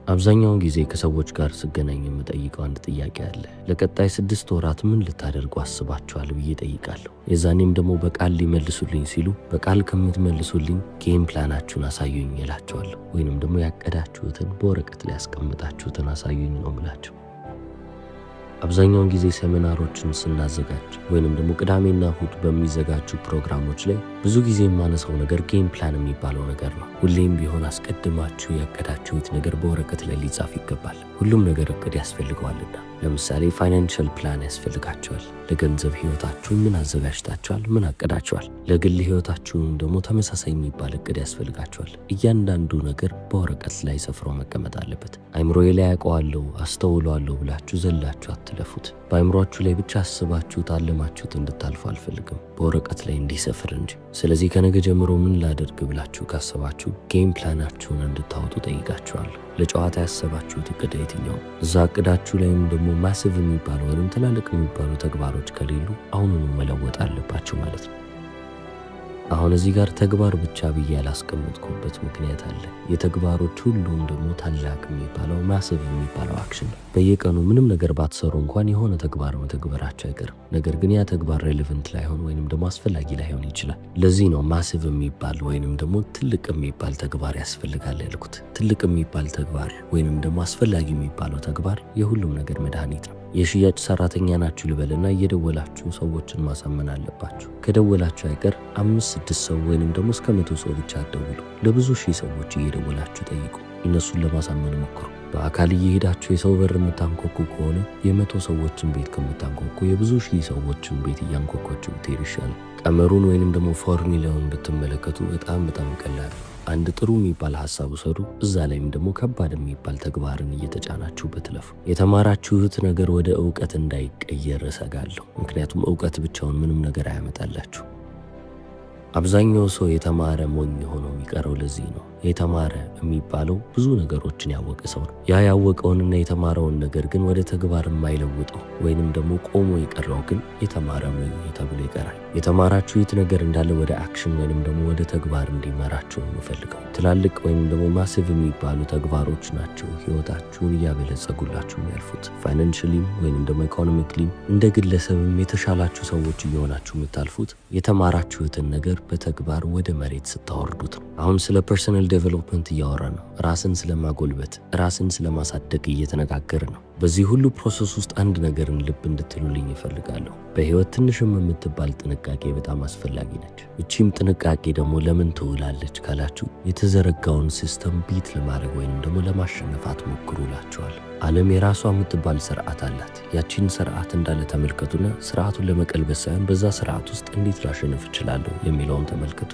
አብዛኛውን ጊዜ ከሰዎች ጋር ስገናኝ የምጠይቀው አንድ ጥያቄ አለ። ለቀጣይ 6 ወራት ምን ልታደርጉ አስባችኋል ብዬ ጠይቃለሁ። የዛኔም ደግሞ በቃል ሊመልሱልኝ ሲሉ በቃል ከምትመልሱልኝ ጌም ፕላናችሁን አሳዩኝ እላቸዋለሁ። ወይንም ደግሞ ያቀዳችሁትን በወረቀት ላይ ያስቀምጣችሁትን አሳዩኝ ነው የምላቸው። አብዛኛውን ጊዜ ሴሚናሮችን ስናዘጋጅ ወይንም ደግሞ ቅዳሜና እሁድ በሚዘጋጁ ፕሮግራሞች ላይ ብዙ ጊዜ የማነሳው ነገር ጌም ፕላን የሚባለው ነገር ነው። ሁሌም ቢሆን አስቀድማችሁ ያቀዳችሁት ነገር በወረቀት ላይ ሊጻፍ ይገባል። ሁሉም ነገር እቅድ ያስፈልገዋልና። ለምሳሌ ፋይናንሻል ፕላን ያስፈልጋቸዋል። ለገንዘብ ህይወታችሁ ምን አዘጋጅታችኋል? ምን አቀዳችኋል? ለግል ህይወታችሁም ደግሞ ተመሳሳይ የሚባል እቅድ ያስፈልጋችኋል። እያንዳንዱ ነገር በወረቀት ላይ ሰፍሮ መቀመጥ አለበት። አይምሮዬ ላይ ያውቀዋለሁ አስተውለዋለሁ ብላችሁ ዘላችሁ አትለፉት። በአይምሮአችሁ ላይ ብቻ አስባችሁት አለማችሁት እንድታልፉ አልፈልግም፣ በወረቀት ላይ እንዲሰፍር እንጂ። ስለዚህ ከነገ ጀምሮ ምን ላደርግ ብላችሁ ካሰባችሁ ጌም ፕላናችሁን እንድታወጡ ጠይቃችኋለሁ። ለጨዋታ ያሰባችሁት እቅድ የትኛው? እዛ እቅዳችሁ ላይም ደግሞ ማሲቭ የሚባሉ ወይም ትላልቅ የሚባሉ ተግባሮች ከሌሉ አሁኑኑ መለወጥ አለባቸው ማለት ነው። አሁን እዚህ ጋር ተግባር ብቻ ብዬ ያላስቀመጥኩበት ምክንያት አለ። የተግባሮች ሁሉም ደግሞ ታላቅ የሚባለው ማሲቭ የሚባለው አክሽን ነው። በየቀኑ ምንም ነገር ባትሰሩ እንኳን የሆነ ተግባር መተግበራቸው አይቀርም። ነገር ግን ያ ተግባር ሬሌቨንት ላይሆን ወይንም ደግሞ አስፈላጊ ላይሆን ይችላል። ለዚህ ነው ማሲቭ የሚባል ወይንም ደግሞ ትልቅ የሚባል ተግባር ያስፈልጋል ያልኩት። ትልቅ የሚባል ተግባር ወይንም ደግሞ አስፈላጊ የሚባለው ተግባር የሁሉም ነገር መድኃኒት ነው። የሽያጭ ሰራተኛ ናችሁ ልበልና እየደወላችሁ ሰዎችን ማሳመን አለባችሁ። ከደወላችሁ አይቀር 5-6 ሰው ወይንም ደግሞ እስከ 100 ሰው ብቻ አትደውሉ። ለብዙ ሺህ ሰዎች እየደወላችሁ ጠይቁ። እነሱን ለማሳመን ሞክሩ። በአካል እየሄዳችሁ የሰው በር የምታንኳኩ ከሆነ የ100 ሰዎችን ቤት ከምታንኳኩ የብዙ ሺህ ሰዎችን ቤት እያንኳኳችሁ ብትሄዱ ይሻላል። ቀመሩን ወይንም ደግሞ ፎርሙላውን ብትመለከቱ በጣም ቀላል። አንድ ጥሩ የሚባል ሐሳብ ውሰዱ። እዛ ላይም ደግሞ ከባድ የሚባል ተግባርን እየተጫናችሁ ብትለፉ። የተማራችሁት ነገር ወደ ዕውቀት እንዳይቀየር እሰጋለሁ። ምክንያቱም ዕውቀት ብቻውን ምንም ነገር አያመጣላችሁ። አብዛኛው ሰው የተማረ ሞኝ ሆኖ የሚቀረው ለዚህ ነው። የተማረ የሚባለው ብዙ ነገሮችን ያወቀ ሰው ነው። ያ ያወቀውንና የተማረውን ነገር ግን ወደ ተግባር የማይለውጠው ወይንም ደግሞ ቆሞ የቀረው ግን የተማረ ሞኝ ተብሎ ይቀራል። የተማራችሁት ነገር እንዳለ ወደ አክሽን ወይንም ደግሞ ወደ ተግባር እንዲመራችሁ ነው የምፈልገው። ትላልቅ ወይንም ደግሞ ማሲቭ የሚባሉ ተግባሮች ናቸው ህይወታችሁን እያበለጸጉላችሁ የሚያልፉት። ፋይናንሽሊም ወይንም ደግሞ ኢኮኖሚክሊም እንደ ግለሰብም የተሻላችሁ ሰዎች እየሆናችሁ የምታልፉት የተማራችሁትን ነገር በተግባር ወደ መሬት ስታወርዱት ነው። አሁን ስለ ፐርሰናል ዴቨሎፕመንት እያወራ ነው። ራስን ስለማጎልበት፣ ራስን ስለማሳደግ እየተነጋገር ነው። በዚህ ሁሉ ፕሮሰስ ውስጥ አንድ ነገርን ልብ እንድትሉልኝ ይፈልጋለሁ። በህይወት ትንሽም የምትባል ጥንቃቄ በጣም አስፈላጊ ነች። እቺም ጥንቃቄ ደግሞ ለምን ትውላለች ካላችሁ የተዘረጋውን ሲስተም ቢት ለማድረግ ወይንም ደግሞ ለማሸነፍ አትሞክሩ እላችኋለሁ። ዓለም የራሷ የምትባል ስርዓት አላት። ያቺን ስርዓት እንዳለ ተመልከቱና ስርዓቱን ለመቀልበስ ሳይሆን በዛ ስርዓት ውስጥ እንዴት ላሸንፍ እችላለሁ የሚለውን ተመልከቱ።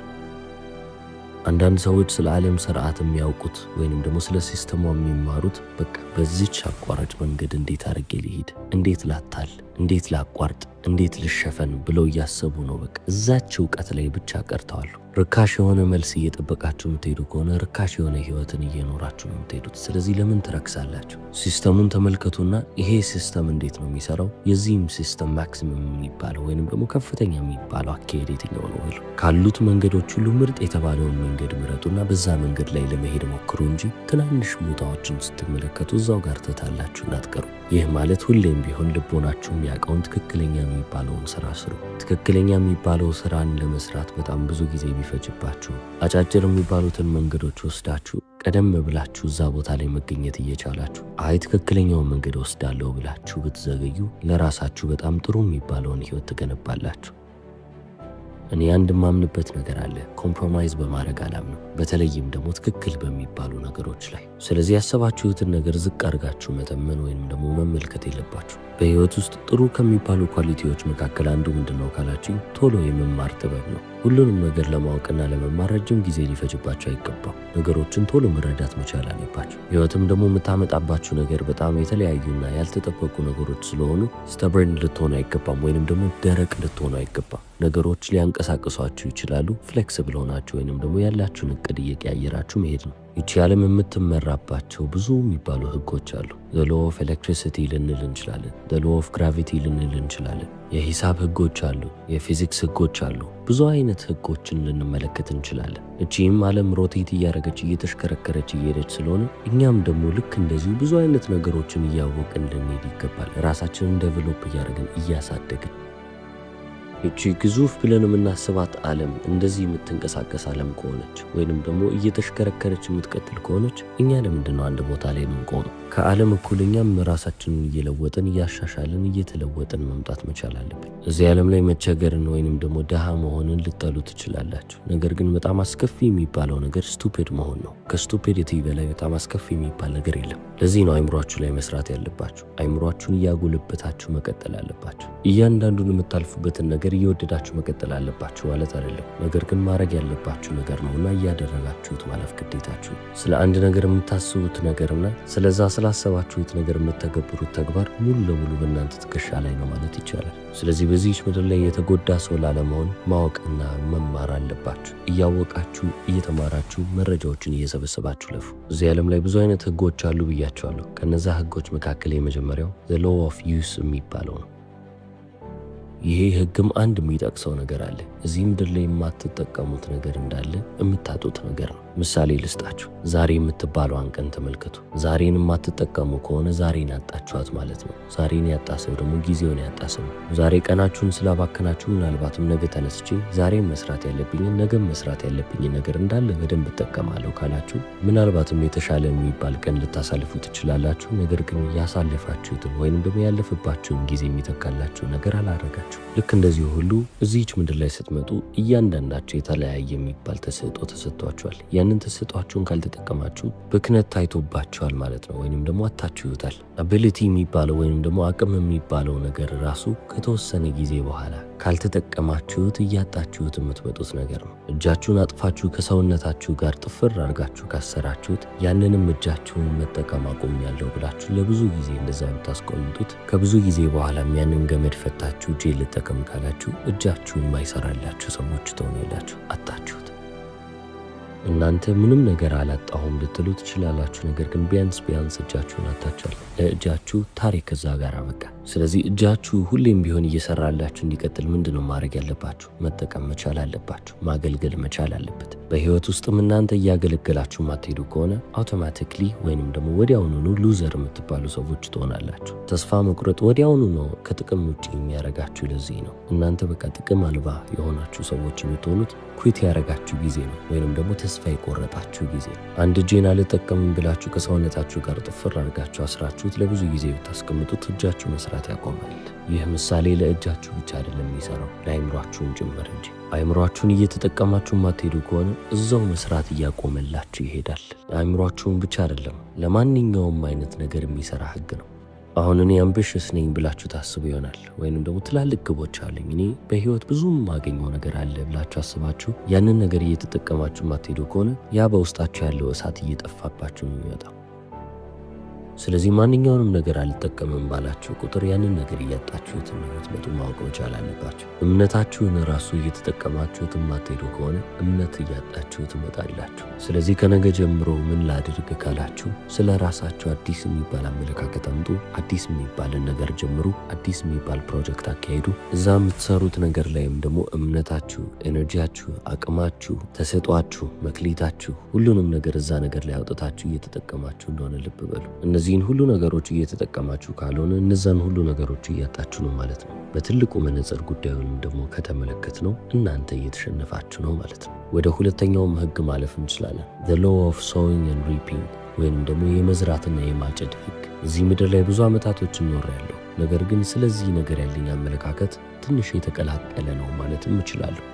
አንዳንድ ሰዎች ስለ ዓለም ስርዓት የሚያውቁት ወይንም ደግሞ ስለ ሲስተሙ የሚማሩት በቃ በዚች አቋራጭ መንገድ እንዴት አድርጌ ልሂድ፣ እንዴት ላታል፣ እንዴት ላቋርጥ፣ እንዴት ልሸፈን ብለው እያሰቡ ነው። በቃ እዛች እውቀት ላይ ብቻ ቀርተዋል። ርካሽ የሆነ መልስ እየጠበቃችሁ የምትሄዱ ከሆነ ርካሽ የሆነ ህይወትን እየኖራችሁ ነው የምትሄዱት። ስለዚህ ለምን ትረክሳላችሁ? ሲስተሙን ተመልከቱና ይሄ ሲስተም እንዴት ነው የሚሰራው? የዚህም ሲስተም ማክሲመም የሚባለው ወይንም ደግሞ ከፍተኛ የሚባለው አካሄድ የትኛው ነው? ካሉት መንገዶች ሁሉ ምርጥ የተባለውን መንገድ ምረጡና በዛ መንገድ ላይ ለመሄድ ሞክሩ እንጂ ትናንሽ ቦታዎችን ስትመለከቱ እዛው ጋር ተታላችሁ እንዳትቀሩ። ይህ ማለት ሁሌም ቢሆን ልቦናችሁ የሚያውቀውን ትክክለኛ የሚባለውን ስራ ስሩ። ትክክለኛ የሚባለው ስራን ለመስራት በጣም ብዙ ጊዜ ቢፈጅባችሁ አጫጭር የሚባሉትን መንገዶች ወስዳችሁ ቀደም ብላችሁ እዛ ቦታ ላይ መገኘት እየቻላችሁ ትክክለኛውን መንገድ ወስዳለሁ ብላችሁ ብትዘገዩ ለራሳችሁ በጣም ጥሩ የሚባለውን ህይወት ትገነባላችሁ። እኔ አንድ ማምንበት ነገር አለ። ኮምፕሮማይዝ በማድረግ አላምነው፣ በተለይም ደግሞ ትክክል በሚባሉ ነገሮች ላይ። ስለዚህ ያሰባችሁትን ነገር ዝቅ አድርጋችሁ መተመን ወይንም ደግሞ መመልከት የለባችሁ። በህይወት ውስጥ ጥሩ ከሚባሉ ኳሊቲዎች መካከል አንዱ ምንድነው ካላችሁ ቶሎ የመማር ጥበብ ነው። ሁሉንም ነገር ለማወቅና ለመማር ረጅም ጊዜ ሊፈጅባችሁ አይገባም። ነገሮችን ቶሎ መረዳት መቻል አለባችሁ። ህይወትም ደግሞ የምታመጣባችሁ ነገር በጣም የተለያዩና ያልተጠበቁ ነገሮች ስለሆኑ ስተበርን ልትሆኑ አይገባም፣ ወይንም ደግሞ ደረቅ ልትሆኑ አይገባም። ነገሮች ሊያንቀሳቅሷችሁ ይችላሉ። ፍሌክስብል ሆናችሁ ወይንም ደግሞ ያላችሁን እቅድ እቅድ እየቀያየራችሁ መሄድ ነው። ይቺ ዓለም የምትመራባቸው ብዙ የሚባሉ ህጎች አሉ። ዘ ሎው ኦፍ ኤሌክትሪሲቲ ልንል እንችላለን። ዘ ሎው ኦፍ ግራቪቲ ልንል እንችላለን። የሂሳብ ህጎች አሉ። የፊዚክስ ህጎች አሉ። ብዙ አይነት ህጎችን ልንመለከት እንችላለን። እቺም ዓለም ሮቴት እያደረገች እየተሽከረከረች እየሄደች ስለሆነ እኛም ደግሞ ልክ እንደዚሁ ብዙ አይነት ነገሮችን እያወቅን ልንሄድ ይገባል። ራሳችንን ዴቨሎፕ እያደረግን እያሳደግን እቺ ግዙፍ ብለን የምናስባት ዓለም እንደዚህ የምትንቀሳቀስ ዓለም ከሆነች ወይንም ደግሞ እየተሽከረከረች የምትቀጥል ከሆነች እኛ ለምንድን ነው አንድ ቦታ ላይ የምንቆመው? ከዓለም እኩል እኛም ራሳችንን እየለወጥን እያሻሻልን እየተለወጥን መምጣት መቻል አለብን። እዚህ ዓለም ላይ መቸገርን ወይንም ደግሞ ድሃ መሆንን ልጠሉ ትችላላችሁ። ነገር ግን በጣም አስከፊ የሚባለው ነገር ስቱፒድ መሆን ነው። ከስቱፒዲቲ በላይ በጣም አስከፊ የሚባል ነገር የለም። ለዚህ ነው አይምሯችሁ ላይ መስራት ያለባችሁ። አይምሯችሁን እያጎለበታችሁ መቀጠል አለባችሁ። እያንዳንዱን የምታልፉበትን ነገር እየወደዳችሁ መቀጠል አለባችሁ ማለት አይደለም። ነገር ግን ማድረግ ያለባችሁ ነገር ነውና እያደረጋችሁት ማለፍ ግዴታችሁ። ስለ አንድ ነገር የምታስቡት ነገርና ስለዛ ስላሰባችሁት ነገር የምትተገብሩት ተግባር ሙሉ ለሙሉ በእናንተ ትከሻ ላይ ነው ማለት ይቻላል። ስለዚህ በዚህች ምድር ላይ የተጎዳ ሰው ላለመሆን ማወቅና መማር አለባችሁ። እያወቃችሁ እየተማራችሁ መረጃዎችን እየሰበሰባችሁ ለፉ። እዚህ ዓለም ላይ ብዙ አይነት ህጎች አሉ ብያቸዋለሁ። ከነዛ ህጎች መካከል የመጀመሪያው ዘ ሎው ኦፍ ዩስ የሚባለው ነው። ይሄ ህግም አንድ የሚጠቅሰው ነገር አለ። እዚህ ምድር ላይ የማትጠቀሙት ነገር እንዳለ የምታጡት ነገር ነው። ምሳሌ ልስጣችሁ። ዛሬ የምትባለዋን ቀን ተመልከቱ። ዛሬን የማትጠቀሙ ከሆነ ዛሬን ያጣችኋት ማለት ነው። ዛሬን ያጣ ሰው ደግሞ ጊዜውን ያጣ ሰው። ዛሬ ቀናችሁን ስላባከናችሁ ምናልባትም ነገ ተነስቼ ዛሬን መስራት ያለብኝን ነገም መስራት ያለብኝን ነገር እንዳለ በደንብ እጠቀማለሁ ካላችሁ ምናልባትም የተሻለ የሚባል ቀን ልታሳልፉ ትችላላችሁ። ነገር ግን ያሳለፋችሁትን ወይንም ደግሞ ያለፈባችሁን ጊዜ የሚተካላችሁ ነገር አላረጋችሁ። ልክ እንደዚህ ሁሉ እዚህች ምድር ላይ ስትመጡ እያንዳንዳችሁ የተለያየ የሚባል ተሰጥኦ ተሰጥቷችኋል። ያንን ተሰጥቷችሁን ካልተጠቀማችሁ ብክነት ታይቶባችኋል ማለት ነው፣ ወይንም ደግሞ አታችሁታል። አቢሊቲ የሚባለው ወይንም ደግሞ አቅም የሚባለው ነገር ራሱ ከተወሰነ ጊዜ በኋላ ካልተጠቀማችሁት እያጣችሁት የምትመጡት ነገር ነው። እጃችሁን አጥፋችሁ ከሰውነታችሁ ጋር ጥፍር አድርጋችሁ ካሰራችሁት ያንንም እጃችሁን መጠቀም አቁሜያለሁ ብላችሁ ለብዙ ጊዜ እንደዛ የምታስቆምጡት ከብዙ ጊዜ በኋላም ያንን ገመድ ፈታችሁ እጄ ልጠቀም ካላችሁ እጃችሁን ማይሰራላችሁ ሰዎች ትሆናላችሁ። አጣችሁት። እናንተ ምንም ነገር አላጣሁም ልትሉ ትችላላችሁ። ነገር ግን ቢያንስ እጃችሁን አጣችኋል። ለእጃችሁ ታሪክ እዛ ጋር አበቃ። ስለዚህ እጃችሁ ሁሌም ቢሆን እየሰራላችሁ እንዲቀጥል ምንድነው ማድረግ ያለባችሁ? መጠቀም መቻል አለባችሁ። ማገልገል መቻል አለበት። በህይወት ውስጥም እናንተ እያገለገላችሁ ማትሄዱ ከሆነ አውቶማቲክሊ ወይንም ደግሞ ወዲያውኑ ሉዘር የምትባሉ ሰዎች ትሆናላችሁ። ተስፋ መቁረጥ ወዲያውኑ ነው ከጥቅም ውጭ የሚያረጋችሁ። ለዚህ ነው እናንተ በቃ ጥቅም አልባ የሆናችሁ ሰዎች የምትሆኑት ኩዊት ያረጋችሁ ጊዜ ነው፣ ወይንም ደግሞ ተስፋ የቆረጣችሁ ጊዜ ነው። አንድ እጄን አልጠቀምም ብላችሁ ከሰውነታችሁ ጋር ጥፍር አድርጋችሁ አስራችሁት ለብዙ ጊዜ ብታስቀምጡት እጃችሁ መስራት ያቆማል። ይህ ምሳሌ ለእጃችሁ ብቻ አይደለም የሚሰራው ለአይምሯችሁም ጭምር እንጂ። አይምሯችሁን እየተጠቀማችሁ ማትሄዱ ከሆነ እዛው መስራት እያቆመላችሁ ይሄዳል። አይምሯችሁን ብቻ አይደለም ለማንኛውም አይነት ነገር የሚሰራ ህግ ነው። አሁን እኔ አምቢሽስ ነኝ ብላችሁ ታስቡ ይሆናል፣ ወይንም ደግሞ ትላልቅ ግቦች አለኝ እኔ በህይወት ብዙም ማገኘው ነገር አለ ብላችሁ አስባችሁ ያንን ነገር እየተጠቀማችሁ ማትሄዱ ከሆነ ያ በውስጣችሁ ያለው እሳት እየጠፋባችሁ ነው የሚወጣው። ስለዚህ ማንኛውንም ነገር አልጠቀምም ባላችሁ ቁጥር ያንን ነገር እያጣችሁት የምትመጡ ማወቅ መቻል አለባችሁ። እምነታችሁን ራሱ እየተጠቀማችሁት የማትሄዱ ከሆነ እምነት እያጣችሁ ትመጣላችሁ። ስለዚህ ከነገ ጀምሮ ምን ላድርግ ካላችሁ ስለ ራሳችሁ አዲስ የሚባል አመለካከት አምጡ። አዲስ የሚባልን ነገር ጀምሩ። አዲስ የሚባል ፕሮጀክት አካሄዱ። እዛ የምትሰሩት ነገር ላይም ደግሞ እምነታችሁ፣ ኤነርጂያችሁ፣ አቅማችሁ፣ ተሰጧችሁ፣ መክሊታችሁ ሁሉንም ነገር እዛ ነገር ላይ አውጥታችሁ እየተጠቀማችሁ እንደሆነ ልብ በሉ። እነዚህን ሁሉ ነገሮች እየተጠቀማችሁ ካልሆነ እነዛን ሁሉ ነገሮች እያጣችሁ ነው ማለት ነው። በትልቁ መነጽር ጉዳዩን ደግሞ ከተመለከት ነው እናንተ እየተሸነፋችሁ ነው ማለት ነው። ወደ ሁለተኛውም ህግ ማለፍ እንችላለን። The law of sowing and reaping ወይንም ደግሞ የመዝራትና የማጨድ ህግ። እዚህ ምድር ላይ ብዙ ዓመታቶችን ኖሬያለሁ። ነገር ግን ስለዚህ ነገር ያለኝ አመለካከት ትንሽ የተቀላቀለ ነው ማለትም እችላለሁ።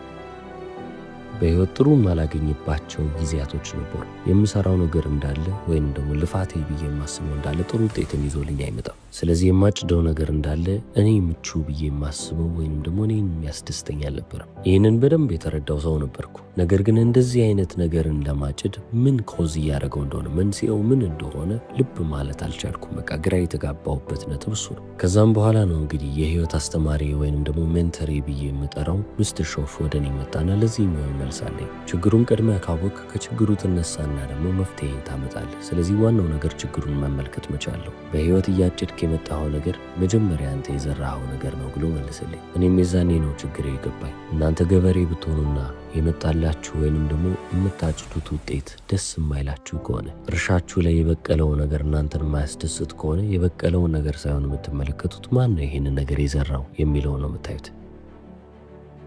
በህይወት ጥሩ ማላገኝባቸው ጊዜያቶች ነበሩ። የምሰራው ነገር እንዳለ ወይንም ደግሞ ልፋቴ ብዬ የማስበው እንዳለ ጥሩ ውጤትን ይዞልኝ አይመጣም። ስለዚህ የማጭደው ነገር እንዳለ እኔ ምቹ ብዬ የማስበው ወይንም ደግሞ እኔን የሚያስደስተኝ አልነበረም። ይህንን በደንብ የተረዳው ሰው ነበርኩ። ነገር ግን እንደዚህ አይነት ነገርን ለማጭድ ምን ኮዝ እያደረገው እንደሆነ መንስኤው ምን እንደሆነ ልብ ማለት አልቻልኩም። በቃ ግራ የተጋባሁበት ነጥብ እሱ ነው። ከዛም በኋላ ነው እንግዲህ የህይወት አስተማሪ ወይንም ደግሞ ሜንተሬ ብዬ የምጠራው ሚስተር ሾፍ ወደ እኔ መጣና ለዚህ የሚሆን መልስ አለኝ። ችግሩን ቀድመህ ካወቅ ከችግሩ ትነሳና ደግሞ መፍትሄ ታመጣለህ። ስለዚህ ዋናው ነገር ችግሩን መመልከት መቻል ነው። በህይወት እያጭድክ የመጣኸው ነገር መጀመሪያ አንተ የዘራኸው ነገር ነው ብሎ መልስልኝ። እኔም የዛኔ ነው ችግር የገባኝ። እናንተ ገበሬ ብትሆኑና የመጣላችሁ ወይንም ደግሞ የምታጭዱት ውጤት ደስ የማይላችሁ ከሆነ እርሻችሁ ላይ የበቀለው ነገር እናንተን የማያስደስት ከሆነ የበቀለውን ነገር ሳይሆን የምትመለከቱት ማን ነው ይህንን ነገር የዘራው የሚለው ነው የምታዩት።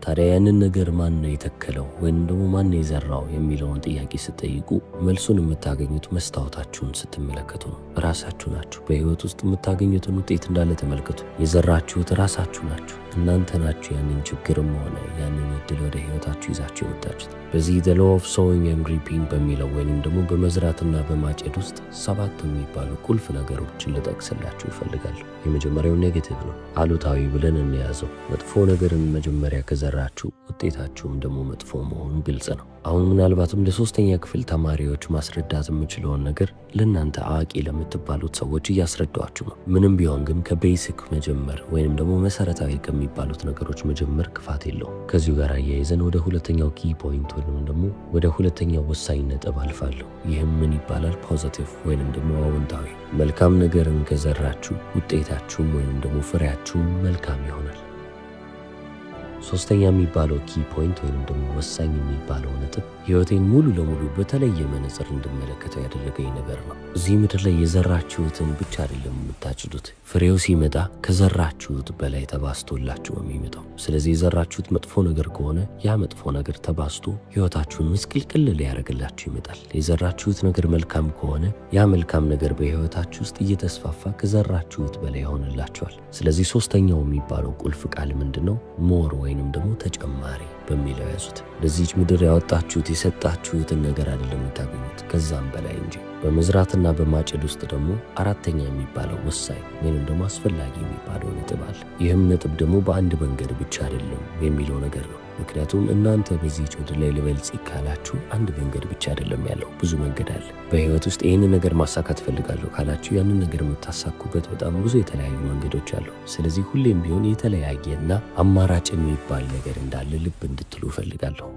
ታዲያ ያንን ነገር ማን ነው የተከለው ወይንም ደግሞ ማን ነው የዘራው የሚለውን ጥያቄ ስትጠይቁ መልሱን የምታገኙት መስታወታችሁን ስትመለከቱ ነው። ራሳችሁ ናችሁ። በህይወት ውስጥ የምታገኙትን ውጤት እንዳለ ተመልከቱ። የዘራችሁት ራሳችሁ ናችሁ። እናንተ ናችሁ ያንን ችግርም ሆነ ያንን እድል ወደ ህይወታችሁ ይዛችሁ የመጣችሁት። በዚህ the law of sowing and reaping በሚለው ወይንም ደግሞ በመዝራትና በማጨድ ውስጥ 7 የሚባሉ ቁልፍ ነገሮችን ልጠቅስላችሁ እፈልጋለሁ። የመጀመሪያው ኔጌቲቭ ነው፣ አሉታዊ ብለን እንያዘው። መጥፎ ነገርን መጀመሪያ ከዘራችሁ ውጤታችሁም ደግሞ መጥፎ መሆኑ ግልጽ ነው። አሁን ምናልባትም ለሶስተኛ ክፍል ተማሪዎች ማስረዳት የምችለውን ነገር ለእናንተ አዋቂ ለምትባሉት ሰዎች እያስረዳዋችሁ ነው። ምንም ቢሆን ግን ከቤሲክ መጀመር ወይንም ደግሞ መሰረታዊ ከሚባሉት ነገሮች መጀመር ክፋት የለው። ከዚሁ ጋር አያይዘን ወደ ሁለተኛው ኪ ፖይንት ወይንም ደግሞ ወደ ሁለተኛው ወሳኝ ነጥብ አልፋለሁ። ይህም ምን ይባላል? ፖዚቲቭ ወይንም ደግሞ አዎንታዊ። መልካም ነገርን ከዘራችሁ ውጤታችሁም ወይንም ደግሞ ፍሬያችሁም መልካም ይሆናል። ሶስተኛ የሚባለው ኪ ፖይንት ወይንም ደግሞ ወሳኝ የሚባለው ነጥብ ህይወቴን ሙሉ ለሙሉ በተለየ መነጽር እንድመለከተው ያደረገኝ ነገር ነው። እዚህ ምድር ላይ የዘራችሁትን ብቻ አይደለም የምታጭዱት። ፍሬው ሲመጣ ከዘራችሁት በላይ ተባስቶላችሁ ነው የሚመጣው። ስለዚህ የዘራችሁት መጥፎ ነገር ከሆነ ያ መጥፎ ነገር ተባስቶ ህይወታችሁን ምስቅልቅል ሊያደርግላችሁ ይመጣል። የዘራችሁት ነገር መልካም ከሆነ ያ መልካም ነገር በህይወታችሁ ውስጥ እየተስፋፋ ከዘራችሁት በላይ ይሆንላችኋል። ስለዚህ ሶስተኛው የሚባለው ቁልፍ ቃል ምንድነው? ሞር ወይንም ደግሞ ተጨማሪ በሚለው ያዙት። ለዚህች ምድር ያወጣችሁት የሰጣችሁትን ነገር አይደለም የምታገኙት ከዛም በላይ እንጂ። በመዝራትና በማጨድ ውስጥ ደግሞ አራተኛ የሚባለው ወሳኝ ወይንም ደግሞ አስፈላጊ የሚባለው ነጥብ አለ። ይህም ነጥብ ደግሞ በአንድ መንገድ ብቻ አይደለም የሚለው ነገር ነው። ምክንያቱም እናንተ በዚህች ምድር ላይ ልበልጽግ ካላችሁ አንድ መንገድ ብቻ አይደለም ያለው፣ ብዙ መንገድ አለ። በህይወት ውስጥ ይህንን ነገር ማሳካት ፈልጋለሁ ካላችሁ ያንን ነገር የምታሳኩበት በጣም ብዙ የተለያዩ መንገዶች አሉ። ስለዚህ ሁሌም ቢሆን የተለያየና አማራጭ የሚባል ነገር እንዳለ ልብ እንድትሉ ፈልጋለሁ።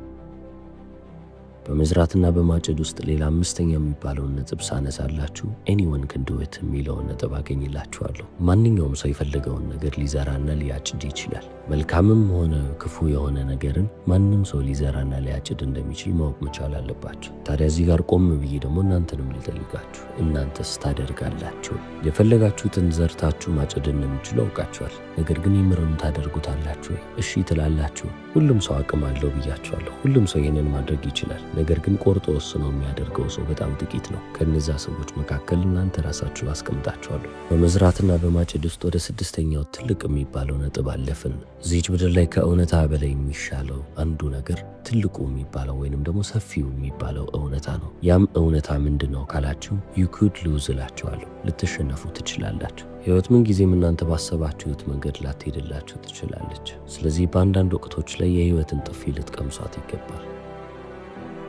በመዝራትና በማጨድ ውስጥ ሌላ አምስተኛ የሚባለውን ነጥብ ሳነሳላችሁ ኤኒወን ካን ዱ ኢት የሚለውን ነጥብ አገኝላችኋለሁ። ማንኛውም ሰው የፈለገውን ነገር ሊዘራና ሊያጭድ ይችላል። መልካምም ሆነ ክፉ የሆነ ነገርን ማንም ሰው ሊዘራና ሊያጭድ እንደሚችል ማወቅ መቻል አለባችሁ። ታዲያ እዚህ ጋር ቆም ብዬ ደግሞ እናንተንም ልጠይቃችሁ፣ እናንተስ ታደርጋላችሁ? የፈለጋችሁትን ዘርታችሁ ማጨድ እንደምችሉ አውቃችኋል። ነገር ግን የምርም ታደርጉታላችሁ? እሺ ትላላችሁ? ሁሉም ሰው አቅም አለው ብያችኋለሁ። ሁሉም ሰው ይህንን ማድረግ ይችላል። ነገር ግን ቆርጦ ወስኖ የሚያደርገው ሰው በጣም ጥቂት ነው። ከነዛ ሰዎች መካከል እናንተ ራሳችሁን አስቀምጣችኋለሁ። በመዝራትና በማጨድ ውስጥ ወደ ስድስተኛው ትልቅ የሚባለው ነጥብ አለፍን። እዚች ምድር ላይ ከእውነታ በላይ የሚሻለው አንዱ ነገር ትልቁ የሚባለው ወይንም ደግሞ ሰፊው የሚባለው እውነታ ነው። ያም እውነታ ምንድን ነው ካላችሁ ዩ ኩድ ሉዝ እላችኋለሁ። ልትሸነፉ ትችላላችሁ። ህይወት ምን ጊዜም እናንተ ባሰባችሁት መንገድ ላትሄድላችሁ ትችላለች። ስለዚህ በአንዳንድ ወቅቶች ላይ የህይወትን ጥፊ ልትቀምሷት ይገባል።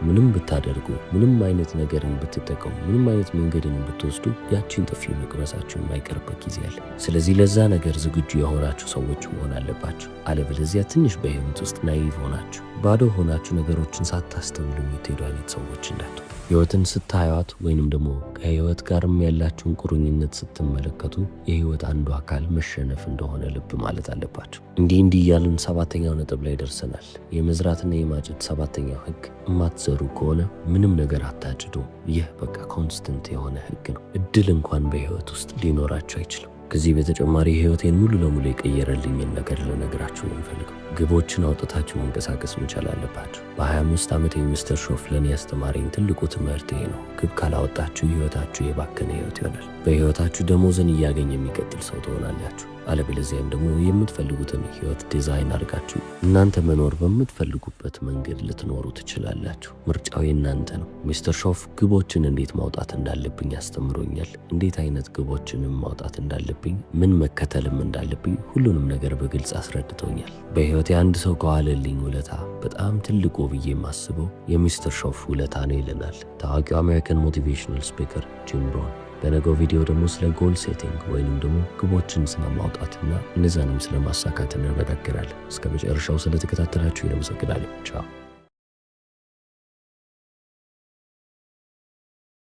ምንም ብታደርጉ፣ ምንም አይነት ነገርን ብትጠቀሙ፣ ምንም አይነት መንገድን ብትወስዱ ያቺን ጥፊ መቅመሳችሁ የማይቀርበት ጊዜ አለ። ስለዚህ ለዛ ነገር ዝግጁ የሆናችሁ ሰዎች መሆን አለባችሁ። አለበለዚያ ትንሽ በህይወት ውስጥ ናይቭ ሆናችሁ ባዶ ሆናችሁ ነገሮችን ሳታስተውሉ የምትሄዱ አይነት ሰዎች እንዳትሆኑ። ህይወትን ስታዩት ወይንም ደግሞ ከህይወት ጋርም ያላችሁን ቁርኝነት ስትመለከቱ የህይወት አንዱ አካል መሸነፍ እንደሆነ ልብ ማለት አለባችሁ። እንዲህ እያልን ሰባተኛው ነጥብ ላይ ደርሰናል። የመዝራትና የማጨድ ሰባተኛው ህግ፣ የማትዘሩ ከሆነ ምንም ነገር አታጭዱ። ይህ በቃ ኮንስተንት የሆነ ህግ ነው። እድል እንኳን በህይወት ውስጥ ሊኖራችሁ አይችልም። ከዚህ በተጨማሪ ህይወቴን ሙሉ ለሙሉ የቀየረልኝን ነገር ልነግራችሁ ነው የምፈልገው። ግቦችን አውጥታችሁ መንቀሳቀስ መቻል አለባችሁ። በ25 ዓመት ሚስተር ሾፍ ለኔ ያስተማረኝ ትልቁ ትምህርት ይሄ ነው። ግብ ካላወጣችሁ ህይወታችሁ የባከነ ህይወት ይሆናል። በህይወታችሁ ደሞዝን እያገኘ የሚቀጥል ሰው ትሆናላችሁ። አለበለዚያም ደግሞ የምትፈልጉትን ህይወት ዲዛይን አድርጋችሁ እናንተ መኖር በምትፈልጉበት መንገድ ልትኖሩ ትችላላችሁ። ምርጫው የእናንተ ነው። ሚስተር ሾፍ ግቦችን እንዴት ማውጣት እንዳለብኝ አስተምሮኛል። እንዴት አይነት ግቦችንም ማውጣት እንዳለብኝ፣ ምን መከተልም እንዳለብኝ ሁሉንም ነገር በግልጽ አስረድቶኛል። በህይወቴ አንድ ሰው ከዋለልኝ ውለታ በጣም ትልቁ ብዬ የማስበው የሚስተር ሾፍ ውለታ ነው ይለናል ታዋቂው አሜሪካን ሞቲቬሽናል ስፒከር ጂም ሮን። በነገው ቪዲዮ ደግሞ ስለ ጎል ሴቲንግ ወይንም ደግሞ ግቦችን ስለማውጣትና እነዛንም ስለማሳካት እንነጋገራለን። እስከ መጨረሻው ስለተከታተላችሁ አመሰግናለሁ። ቻው።